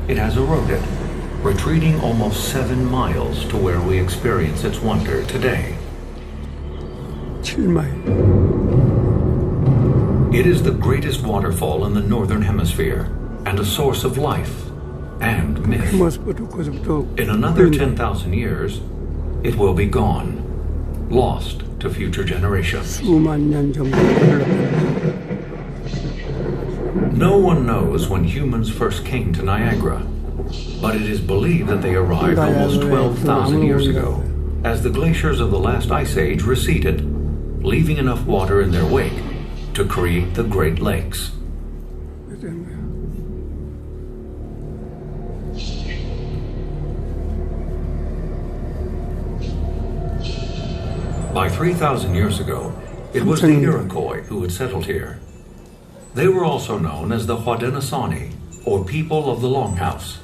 it has eroded, retreating almost 7 miles to where we experience its wonder today. 7마일. It is the greatest waterfall in the northern hemisphere and a source of life and myth. In another 10,000 years, it will be gone, lost to future generations. No one knows when humans first came to Niagara, but it is believed that they arrived almost 12,000 years ago, as the glaciers of the last ice age receded, leaving enough water in their wake to create the Great Lakes. By 3,000 years ago, it was the Iroquois who had settled here. They were also known as the Haudenosaunee, or people of the Longhouse.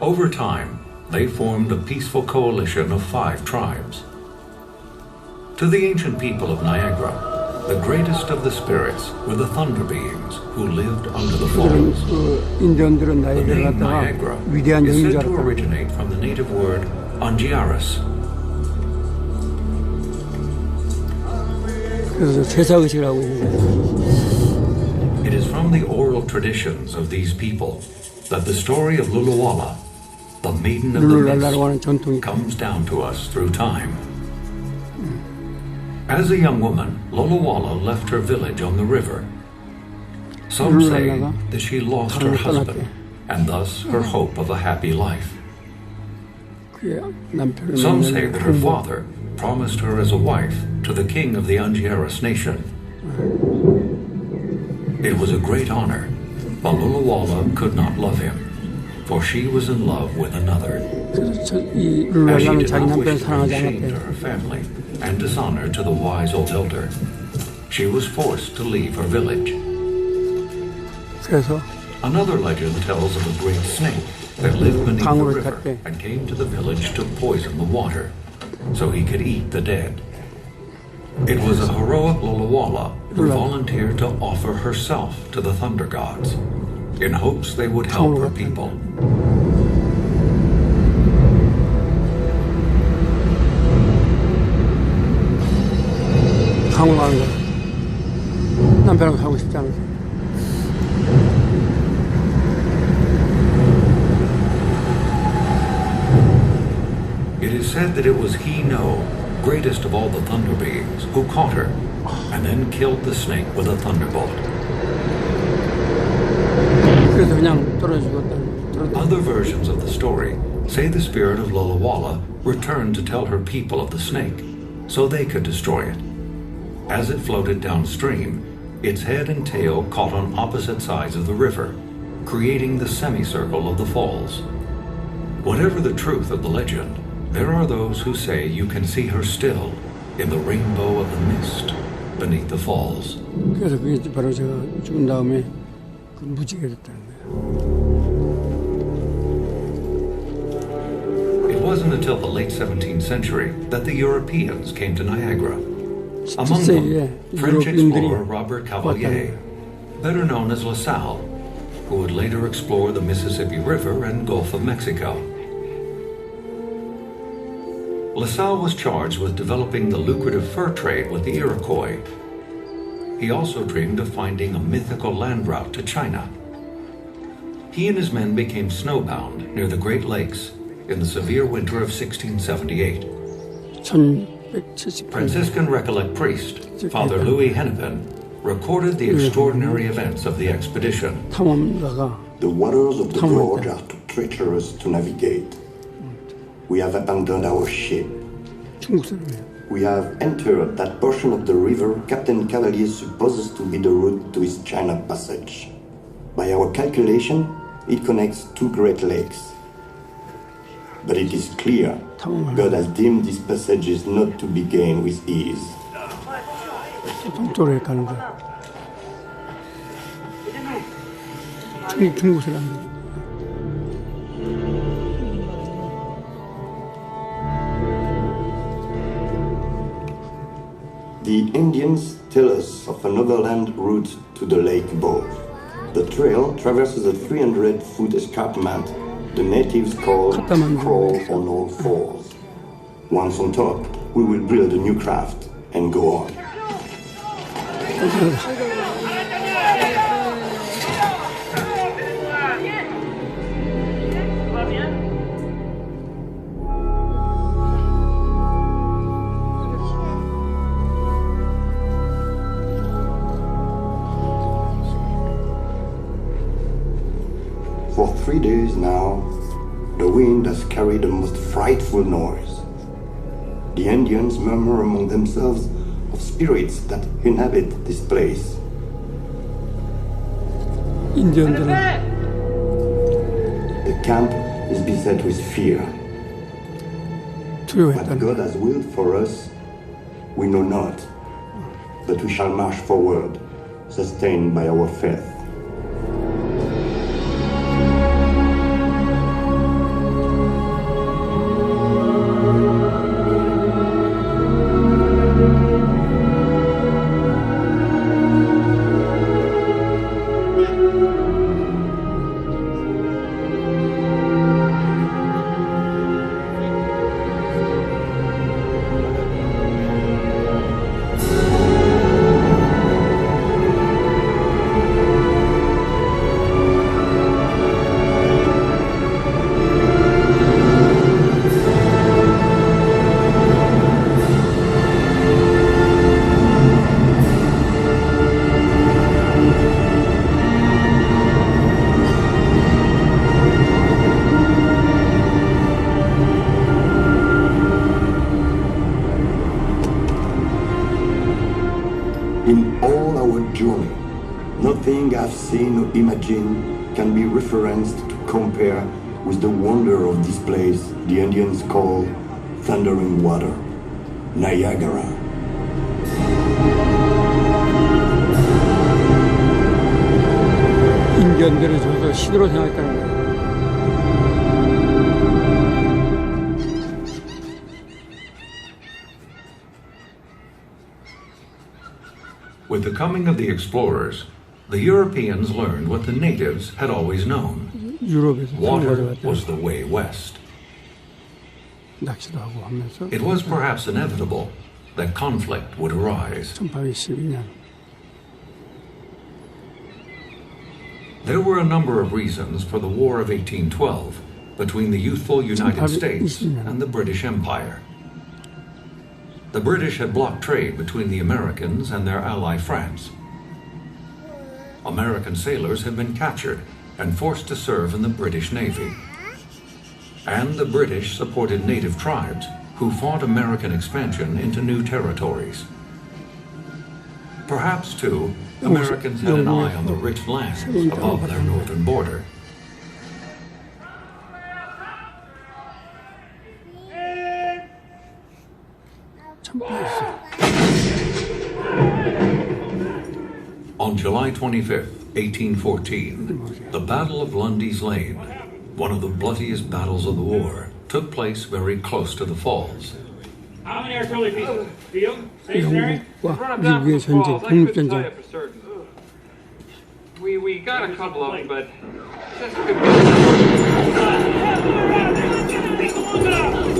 Over time, they formed a peaceful coalition of 5 tribes. To the ancient people of Niagara, the greatest of the spirits were the thunder beings who lived under the falls. The name Niagara is said to originate from the native word Angiaris. It is from the oral traditions of these people that the story of Luluwala, the maiden of the mist, comes down to us through time. As a young woman, Luluwala left her village on the river. Some say that she lost her husband and thus her hope of a happy life. Some say that her father promised her as a wife to the king of the Angiaris nation. It was a great honor, but Luluwala could not love him, for she was in love with another. As she did not wish to bring shame to her family and dishonor to the wise old elder, she was forced to leave her village. Another legend tells of a great snake that lived beneath the river and came to the village to poison the water, so he could eat the dead. It was a heroic Luluwala who volunteered to offer herself to the thunder gods, in hopes they would help her people. It is said that it was He-No, greatest of all the thunder beings, who caught her and then killed the snake with a thunderbolt. Other versions of the story say the spirit of Luluwala returned to tell her people of the snake so they could destroy it. As it floated downstream, its head and tail caught on opposite sides of the river, creating the semicircle of the falls. Whatever the truth of the legend, there are those who say you can see her still in the rainbow of the mist beneath the falls. It wasn't until the late 17th century that the Europeans came to Niagara. Among them, French explorer Robert Cavelier, better known as La Salle, who would later explore the Mississippi River and Gulf of Mexico. La Salle was charged with developing the lucrative fur trade with the Iroquois. He also dreamed of finding a mythical land route to China. He and his men became snowbound near the Great Lakes in the severe winter of 1678. Franciscan Recollect priest, Father Louis Hennepin, recorded the extraordinary events of the expedition. The waters of the gorge are too treacherous to navigate. We have abandoned our ship. We have entered that portion of the river Captain Cavalier supposes to be the route to his China passage. By our calculation, it connects 2 Great Lakes. But it is clear God has deemed these passages not to be gained with ease. The Indians tell us of an overland route to the lake above. The trail traverses a 300-foot escarpment the natives call crawl on all fours. Once on top, we will build a new craft and go on. For 3 days now, the wind has carried the most frightful noise. The Indians murmur among themselves of spirits that inhabit this place. The camp is beset with fear. What God has willed for us, we know not, but we shall march forward, sustained by our faith. In all our journey, nothing I've seen or imagined can be referenced to compare with the wonder of this place the Indians call Thundering Water, Niagara. 인견들을 줘서 신으로 생각했다는 거예요. With the coming of the explorers, the Europeans learned what the natives had always known. Water was the way west. It was perhaps inevitable that conflict would arise. There were a number of reasons for the War of 1812 between the youthful United States and the British Empire. The British had blocked trade between the Americans and their ally France. American sailors had been captured and forced to serve in the British Navy. And the British supported native tribes who fought American expansion into new territories. Perhaps, too, Americans had an eye on the rich lands above their northern border. On July 25, 1814, the Battle of Lundy's Lane, one of the bloodiest battles of the war, took place very close to the falls. How many artillery pieces? Field? Stationary? Run them down from the falls. I couldn't tell you for certain. We got a couple of them, but just could be.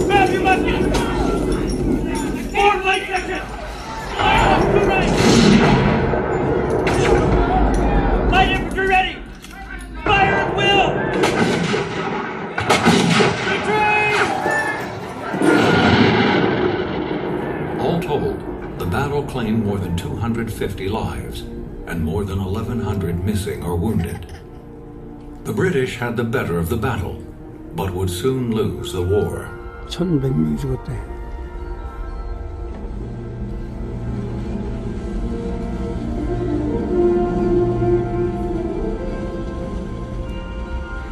Grab your muskets! Forward light section! Fire to right! Light infantry ready! Fire at will! Retreat! All told, the battle claimed more than 250 lives and more than 1,100 missing or wounded. The British had the better of the battle, but would soon lose the war. 1,100명이 죽었대.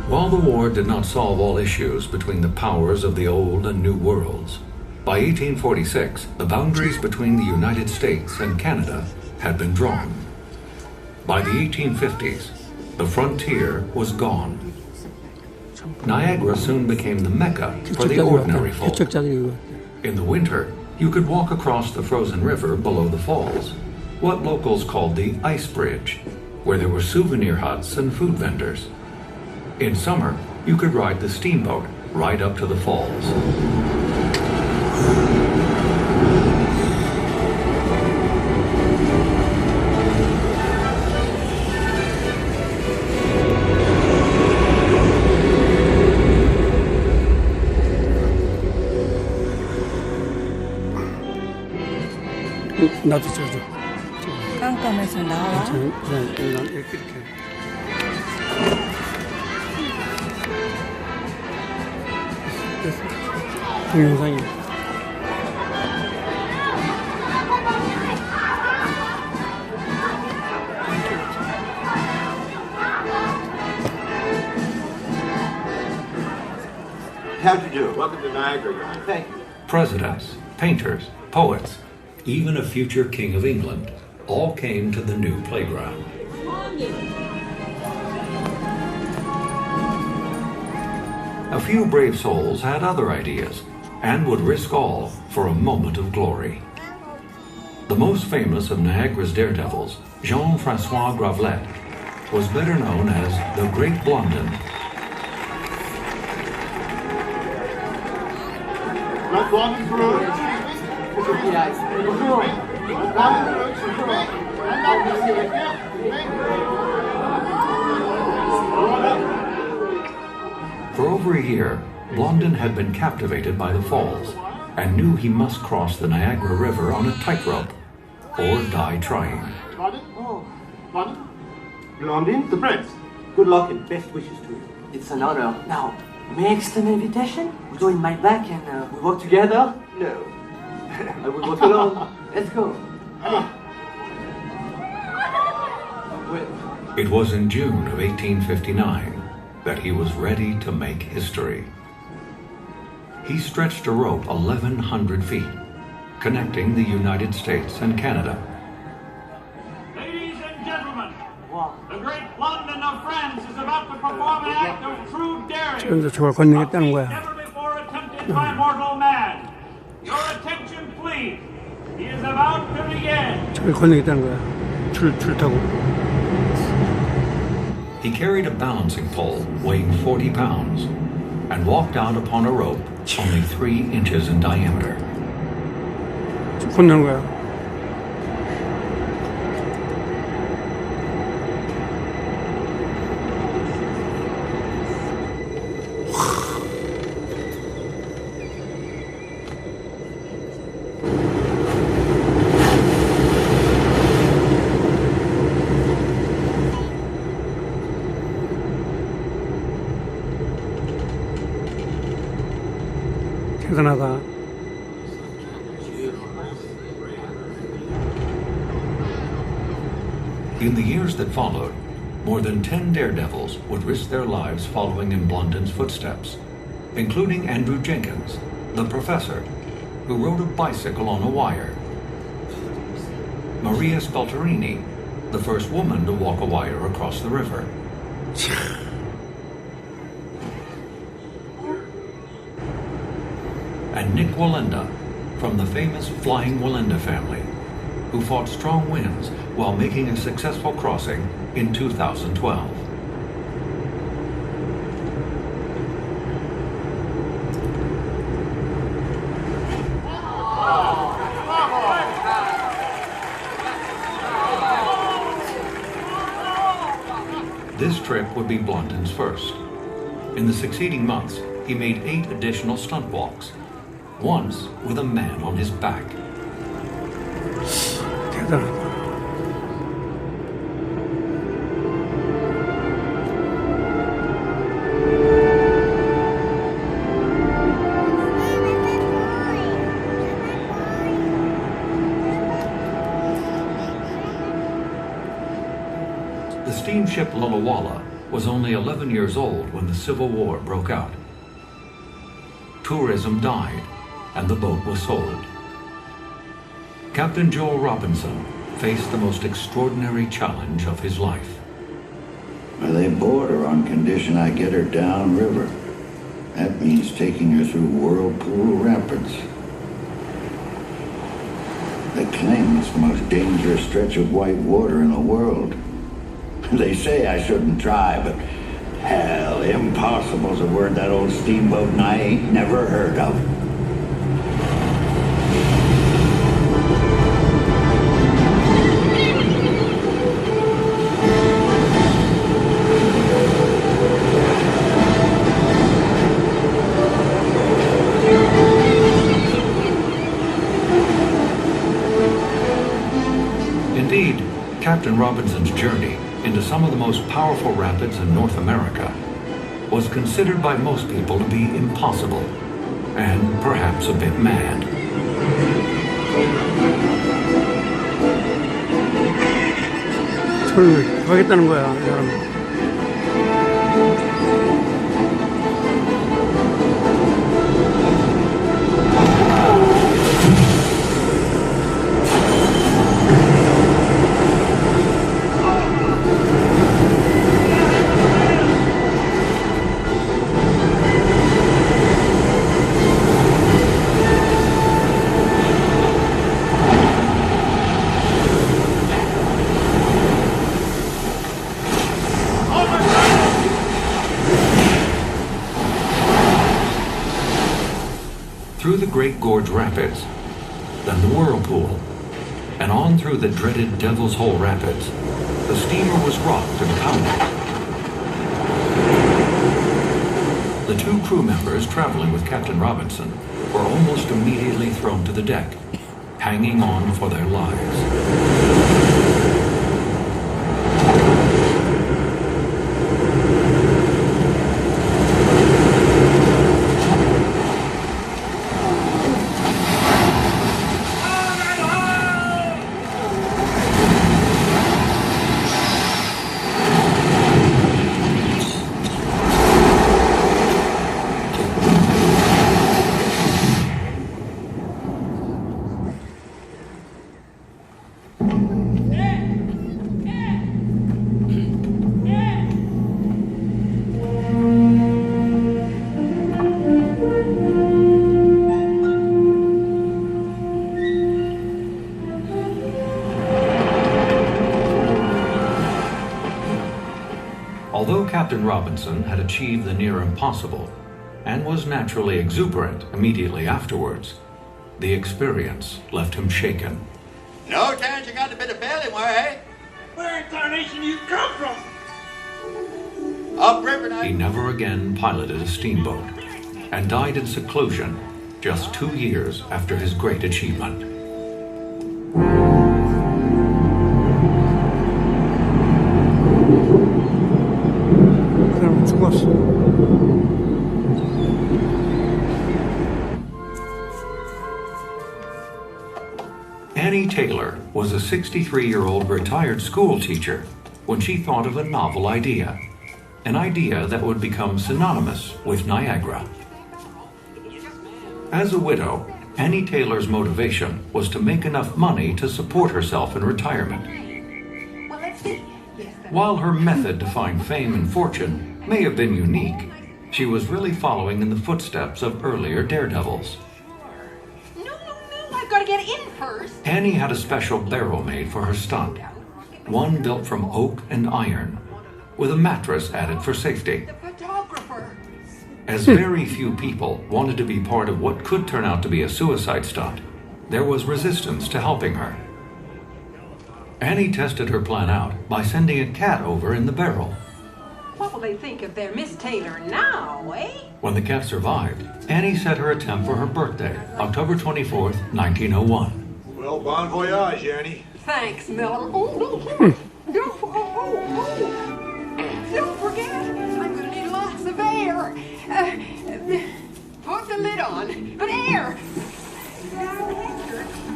While the war did not solve all issues between the powers of the old and new worlds, by 1846, the boundaries between the United States and Canada had been drawn. By the 1850s, the frontier was gone. Niagara soon became the Mecca for the ordinary folk. In the winter, you could walk across the frozen river below the falls, what locals called the ice bridge, where there were souvenir huts and food vendors. In summer, you could ride the steamboat right up to the falls. 나도 쪄줘. 깜깜해서 나와. 그냥 이렇게. 됐어. 동영상이. How'd you do? Welcome to Niagara. Thank you. Presidents, painters, poets, even a future king of England, all came to the new playground. A few brave souls had other ideas and would risk all for a moment of glory. The most famous of Niagara's daredevils, Jean-Francois Gravelet, was better known as the Great Blondin. Not walking through. For over a year, Blondin had been captivated by the falls and knew he must cross the Niagara River on a tightrope or die trying. Blondin, the prince. Good luck and best wishes to you. It's an honor. Now, may I extend an invitation? We go in my back and we walk together? No. I will walk alone. Let's go. Wait. It was in June of 1859 that he was ready to make history. He stretched a rope 1,100 feet, connecting the United States and Canada. Ladies and gentlemen, the great Blondin of France is about to perform an act of true daring. 이제 저걸 건너겠다는 거야. Never before attempted by mortal man. Your attention, please. He is about to begin. 저걸 건너겠다는 거야. 줄 타고. He carried a balancing pole weighing 40 pounds and walked out upon a rope only 3 inches in diameter. 건너는 거야. 대단하다. In the years that followed, more than 10 daredevils would risk their lives following in Blondin's footsteps, including Andrew Jenkins, the professor, who rode a bicycle on a wire, Maria Spalterini, the first woman to walk a wire across the river, and Nick Wallenda, from the famous Flying Wallenda family, who fought strong winds while making a successful crossing in 2012. This trip would be Blondin's first. In the succeeding months, he made 8 additional stunt walks, once with a man on his back. 대단하다. The steamship Lullawalla was only 11 years old when the Civil War broke out. Tourism died, and the boat was sold. Captain Joel Robinson faced the most extraordinary challenge of his life. Well, they board her on condition I get her downriver. That means taking her through Whirlpool Rapids. They claim it's the most dangerous stretch of white water in the world. They say I shouldn't try, but hell, impossible's a word that old steamboat and I ain't never heard of. Indeed, Captain Robinson's journey into some of the most powerful rapids in North America was considered by most people to be impossible and perhaps a bit mad. 저를 가겠다는 거야, 여러분. Through the Great Gorge Rapids, then the Whirlpool, and on through the dreaded Devil's Hole Rapids, the steamer was rocked and pounded. The two crew members traveling with Captain Robinson were almost immediately thrown to the deck, hanging on for their lives. Although Captain Robinson had achieved the near impossible and was naturally exuberant immediately afterwards, the experience left him shaken. No chance you got a bit of belly, eh? Where in tarnation you come from? Upriver now. He never again piloted a steamboat and died in seclusion just 2 years after his great achievement. 사람 죽었어. Annie Taylor was a 63-year-old retired school teacher when she thought of a novel idea, an idea that would become synonymous with Niagara. As a widow, Annie Taylor's motivation was to make enough money to support herself in retirement. While her method to find fame and fortune may have been unique, she was really following in the footsteps of earlier daredevils. No, I've got to get in first. Annie had a special barrel made for her stunt, one built from oak and iron, with a mattress added for safety. The photographer. As very few people wanted to be part of what could turn out to be a suicide stunt, there was resistance to helping her. Annie tested her plan out by sending a cat over in the barrel. What will they think of their Miss Taylor now, eh? When the cat survived, Annie set her attempt for her birthday, October 24th, 1901. Well, bon voyage, Annie. Thanks, Miller. Don't forget, I'm going to need lots of air. Put the lid on, but air.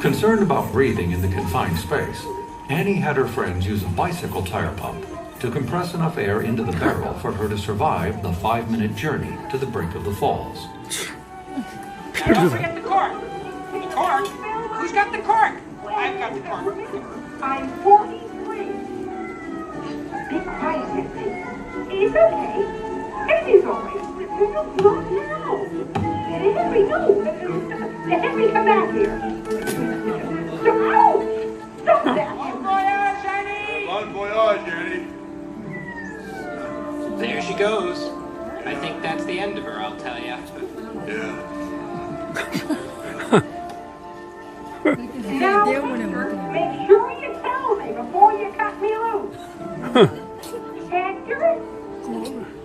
Concerned about breathing in the confined space, Annie had her friends use a bicycle tire pump to compress enough air into the barrel for her to survive the 5-minute journey to the brink of the falls. Don't forget the cork. The cork? Who's got the cork? I've got the cork. I'm 43. Be quiet, Nancy. It's okay. Everything's all right. Not now. Henry, no. Henry, come back here. Stop that. Bon voyage, Annie! Bon voyage, Annie. There she goes. I think that's the end of her, I'll tell ya. Yeah. Now, make sure you tell me before you cut me loose. Hector?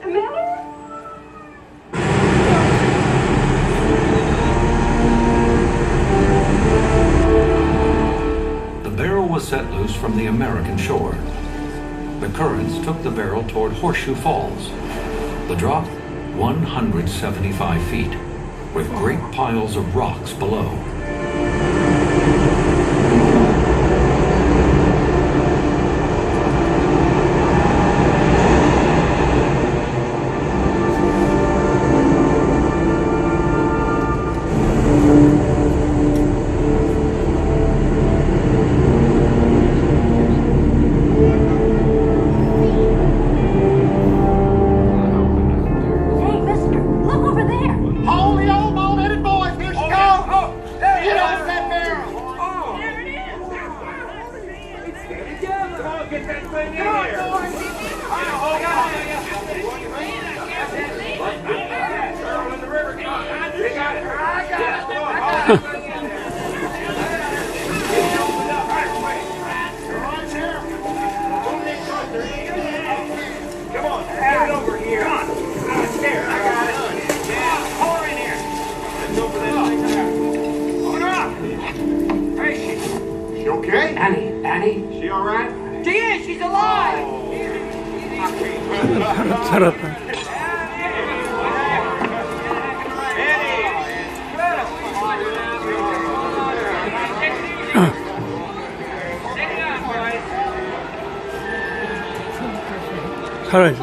Miller? The barrel was set loose from the American shore. The currents took the barrel toward Horseshoe Falls. The drop, 175 feet, with great piles of rocks below. Hey, mister, look over there. Holy old bald-headed boys, here she comes! Get off that barrel! There it is. Come on, get that thing in here. Throw it in the river. Come on. They got it. I got it. Come on, get it over here. Come on. There, I got it. Yeah, pour in here. Let's open that thing up. Open her up. Where is she? You okay? Annie? She all right? She is! She's alive! 살았다. 살아있어.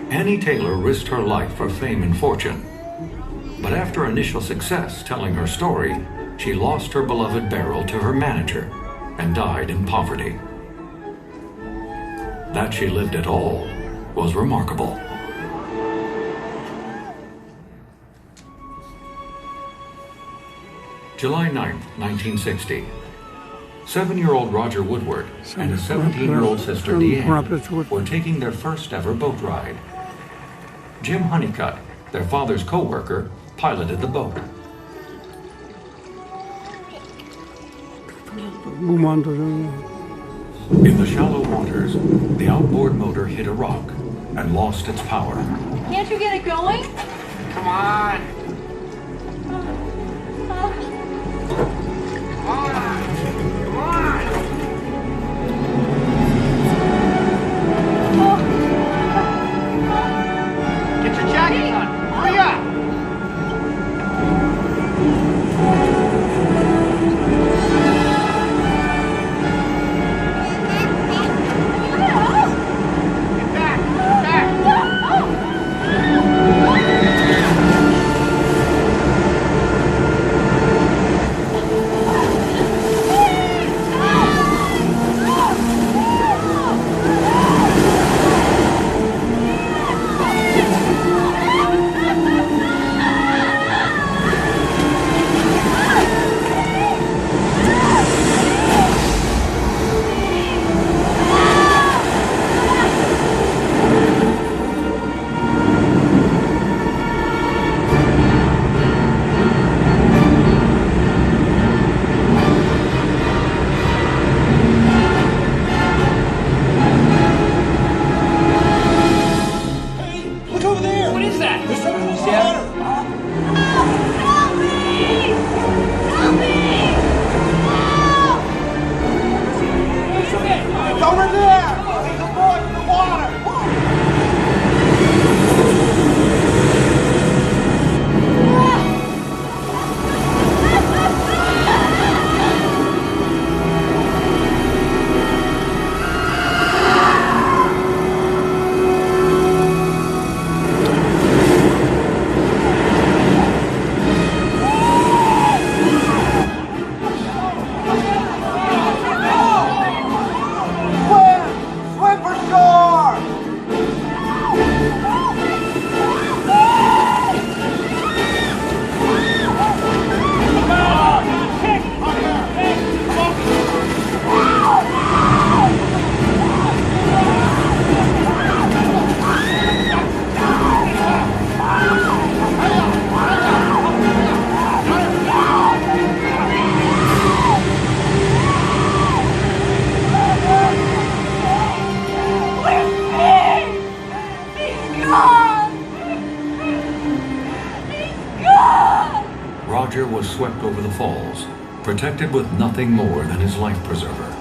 Annie Taylor risked her life for fame and fortune. But after initial success telling her story, she lost her beloved barrel to her manager and died in poverty. That she lived at all was remarkable. July 9th, 1960. 7-year-old Roger Woodward and his 17-year-old sister Deanne were taking their first ever boat ride. Jim Honeycutt, their father's co-worker, piloted the boat. In the shallow waters, the outboard motor hit a rock and lost its power. Can't you get it going? Come on. Get your jacket on! Hurry up! Get back! Get back! Where? Roger was swept over the falls, protected with nothing more than his life preserver.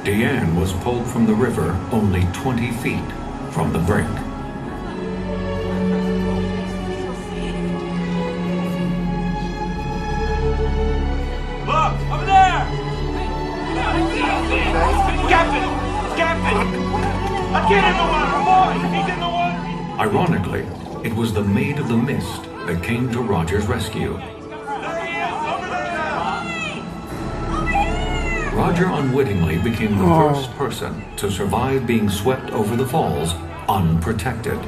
Deanne was pulled from the river only 20 feet from the brink. Look, over there! Captain! A kid in the water, boy! He's in the water! Ironically, it was the Maid of the Mist that came to Roger's rescue. Roger unwittingly became the first person to survive being swept over the falls unprotected.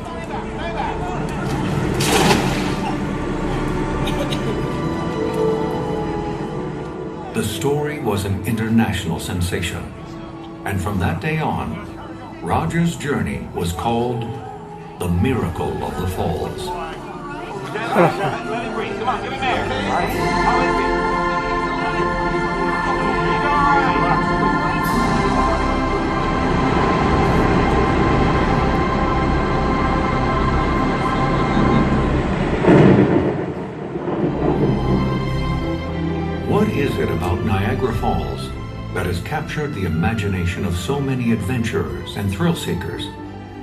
The story was an international sensation, and from that day on, Roger's journey was called the Miracle of the Falls. Let him breathe. Come on, give him air. All right? I'll let him breathe. What is it about Niagara Falls that has captured the imagination of so many adventurers and thrill seekers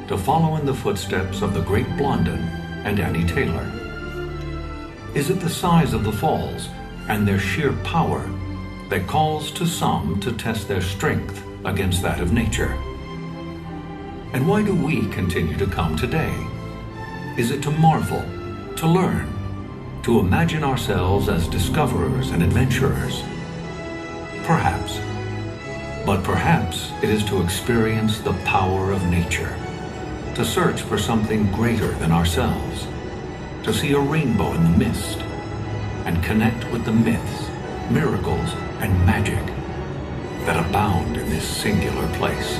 to follow in the footsteps of the great Blondin and Annie Taylor? Is it the size of the falls and their sheer power that calls to some to test their strength against that of nature? And why do we continue to come today? Is it to marvel, to learn, to imagine ourselves as discoverers and adventurers? Perhaps. But perhaps it is to experience the power of nature, to search for something greater than ourselves, to see a rainbow in the mist, and connect with the myths, miracles, and magic that abound in this singular place.